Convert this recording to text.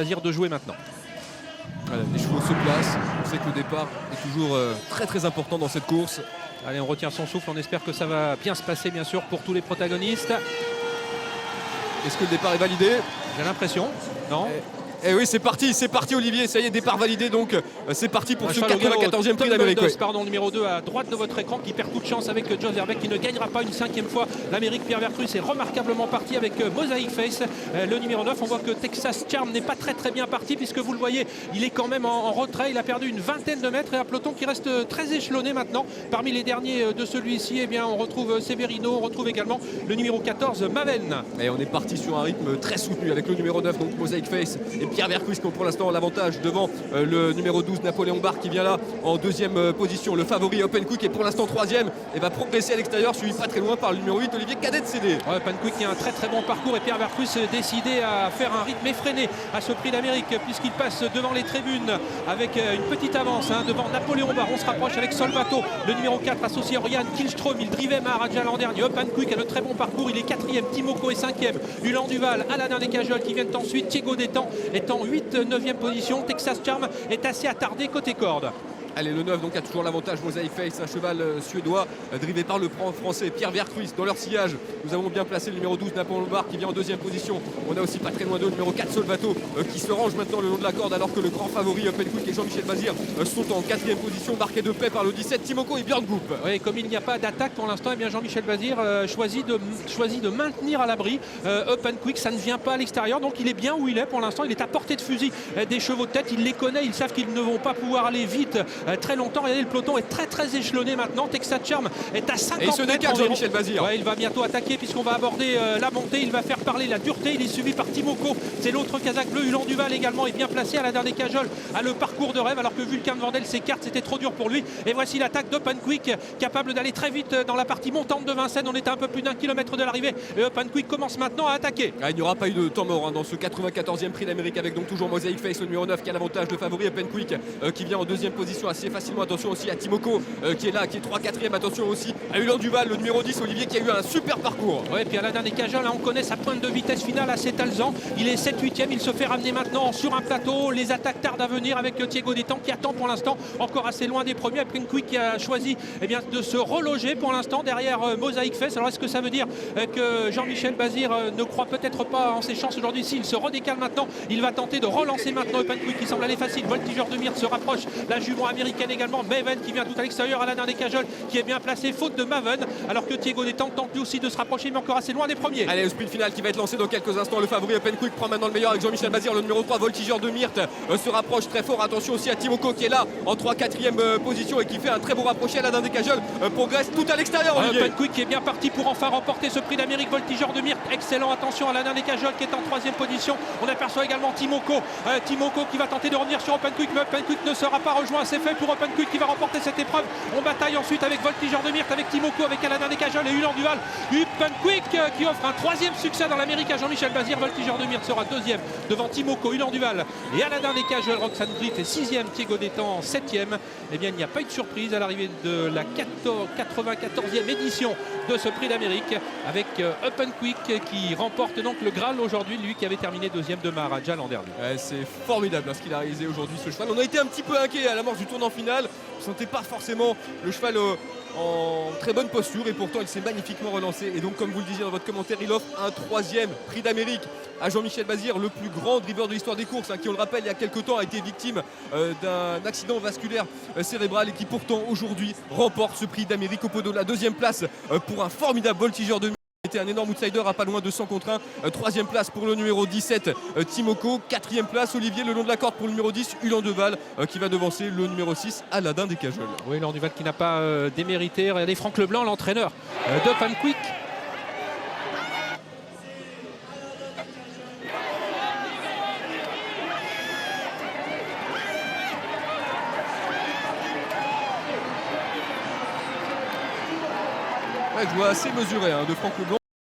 Choisir de jouer maintenant. Voilà, les chevaux se placent. On sait que le départ est toujours très important dans cette course. Allez, on retient son souffle, on espère que ça va bien se passer bien sûr pour tous les protagonistes. Est-ce que le départ est validé? J'ai l'impression, non? Eh oui, c'est parti Olivier, ça y est, départ validé, donc c'est parti pour ce 94e prix d'Amérique. Pardon, numéro 2 à droite de votre écran qui perd toute chance avec Joe Verbeek qui ne gagnera pas une 5e fois l'Amérique. Pierre Vercruysse est remarquablement parti avec Mosaic Face. Le numéro 9, on voit que Texas Charm n'est pas très bien parti puisque vous le voyez, il est quand même en retrait, il a perdu une vingtaine de mètres et un peloton qui reste très échelonné maintenant. Parmi les derniers de celui-ci, eh bien, on retrouve Severino, on retrouve également le numéro 14, Maven. Et on est parti sur un rythme très soutenu avec le numéro 9, donc Mosaic Face, et Pierre Vercruysse qui ont pour l'instant l'avantage devant le numéro 12 Napoléon Barre qui vient là en deuxième position. Le favori Open Quick est pour l'instant troisième et va progresser à l'extérieur, suivi pas très loin par le numéro 8 Olivier Cadet CD. Ouais, Open Quick qui a un très bon parcours et Pierre Vercruysse décidé à faire un rythme effréné à ce prix d'Amérique puisqu'il passe devant les tribunes avec une petite avance devant Napoléon Barre. On se rapproche avec Solvato, le numéro 4 associé à Oriane Kihlström. Il drivait Maharaja l'an dernier. Open Quick a de très bon parcours, il est 4e, Timoko est 5e, Ulan Duval, Aladin Descajols qui viennent ensuite, Thiego Détang est en 9e position. Texas Charm est assez attardé côté corde. Allez, le 9 donc a toujours l'avantage, Mosaic Face, un cheval suédois drivé par le français Pierre Vercruysse. Dans leur sillage, nous avons bien placé le numéro 12 Napoléon Barre qui vient en deuxième position. On a aussi pas très loin de le numéro 4 Solvato qui se range maintenant le long de la corde alors que le grand favori Open Quick et Jean-Michel Bazir sont en 4e position, marqués de paix par le 17 Timoko et Björn Goop. Oui, comme il n'y a pas d'attaque pour l'instant, eh bien Jean-Michel Bazir choisit de maintenir à l'abri Open Quick. Ça ne vient pas à l'extérieur, donc il est bien où il est pour l'instant. Il est à portée de fusil des chevaux de tête. Il les connaît, ils savent qu'ils ne vont pas pouvoir aller vite très longtemps. Regardez, le peloton est très échelonné maintenant. Texas Charm est à 50 mètres. Et il se décale Jean-Michel Bazir. Ouais, il va bientôt attaquer puisqu'on va aborder la montée. Il va faire parler la dureté. Il est suivi par Timoko. C'est l'autre Kazakh bleu. Ulan Duval également est bien placé à la dernière cajole, à le parcours de rêve alors que Vulcan Vandel s'écarte. C'était trop dur pour lui. Et voici l'attaque d'Open Quick capable d'aller très vite dans la partie montante de Vincennes. On est à un peu plus d'1 kilomètre de l'arrivée. Et Open Quick commence maintenant à attaquer. Il n'y aura pas eu de temps mort dans ce 94e prix d'Amérique avec donc toujours Mosaic Face, le numéro 9 qui a l'avantage de favori. Open Quick qui vient en deuxième position assez facilement. Attention aussi à Timoko qui est là, qui est 3-4e. Attention aussi à Ulan Duval, le numéro 10 Olivier qui a eu un super parcours. Ouais, puis à la dernière cajole, on connaît sa pointe de vitesse finale à Alzan. Il est 7-8e, il se fait ramener maintenant sur un plateau. Les attaques tardent à venir avec Thiego Détang qui attend pour l'instant encore assez loin des premiers. Open Quick qui a choisi de se reloger pour l'instant derrière Mosaic Face. Alors est-ce que ça veut dire que Jean-Michel Bazir ne croit peut-être pas en ses chances aujourd'hui? S'il se redécale maintenant, il va tenter de relancer maintenant Open Quick qui semble aller facile. Voltigeur de Myrte se rapproche, la jument américaine également. Maven qui vient tout à l'extérieur à la dernière cajole qui est bien placé faute de Maven alors que Thiego Détang tente lui aussi de se rapprocher mais encore assez loin des premiers. Allez, le sprint final qui va être lancé dans quelques instants. Le favori Open Quick prend maintenant le meilleur avec Jean-Michel Bazir. Le numéro 3 Voltigeur de Myrte se rapproche très fort. Attention aussi à Timoko qui est là en 3-4e position et qui fait un très beau rapproché à la dernière cajole. Progresse tout à l'extérieur. Open Quick qui est bien parti pour enfin remporter ce prix d'Amérique. Voltigeur de Myrte, excellent. Attention à la dernière cajole qui est en 3e position. On aperçoit également Timoko qui va tenter de revenir sur Open Quick mais Open Quick ne sera pas rejoint. C'est fait pour Open Quick qui va remporter cette épreuve. On bataille ensuite avec Voltigeur de Myrte, avec Timoko, avec Aladin Descajols et Ulan Duval. Open Quick qui offre un 3e succès dans l'Amérique à Jean-Michel Bazir. Voltigeur de Myrte sera 2e devant Timoko, Ulan Duval et Aladin Descajols. Roxane Griff est 6e, Thiego Détang 7e. Eh bien, il n'y a pas eu de surprise à l'arrivée de la 94e édition de ce prix d'Amérique avec Open Quick qui remporte donc le Graal aujourd'hui, lui qui avait terminé 2e de Maharaja l'an dernier. C'est formidable ce qu'il a réalisé aujourd'hui ce cheval. On a été un petit peu inquiet à l'amorce du tournant final. On ne sentait pas forcément le cheval en très bonne posture et pourtant il s'est magnifiquement relancé et donc comme vous le disiez dans votre commentaire, il offre un 3e prix d'Amérique à Jean-Michel Bazir, le plus grand driver de l'histoire des courses qui, on le rappelle, il y a quelques temps a été victime d'un accident vasculaire cérébral et qui pourtant aujourd'hui remporte ce prix d'Amérique au poteau de la 2e place pour un formidable voltigeur de était un énorme outsider à pas loin de 100 contre 1. 3e place pour le numéro 17 Timoko. 4e place Olivier le long de la corde pour le numéro 10 Ulan Duval qui va devancer le numéro 6 Aladin Descajols. Oui, Ulan Duval qui n'a pas démérité. Regardez Franck Leblanc, l'entraîneur d'Open Quick. Je vois assez mesuré de Franck Leblanc.